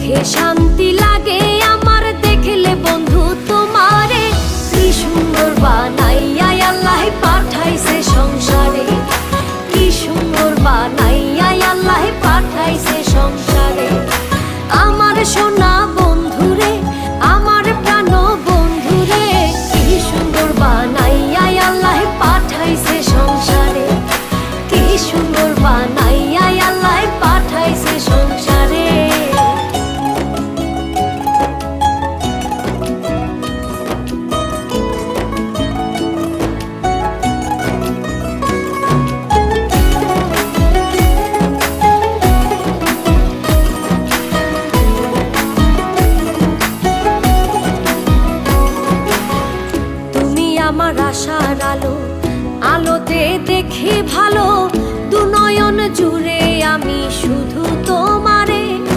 চোখে শান্তি লাগে আমার দেখলে বন্ধু তোমারে। কি সুন্দর বানাইয়া আল্লাহ পাঠাইছে সংসারে, কি সুন্দর বানাইয়া আল্লাহ পাঠাইছে সংসারে। আমার সোনা বন্ধুরে, আমার প্রাণ বন্ধুরে, কি সুন্দর বানাইয়া আল্লাহ পাঠাইছে সংসারে, কি সুন্দর বানাইয়া আল্লাহ পাঠাইছে সংসারে। আমার আশার আলো, আলোতে দেখি ভালো, দু নয়ন জুড়ে আমি শুধু তো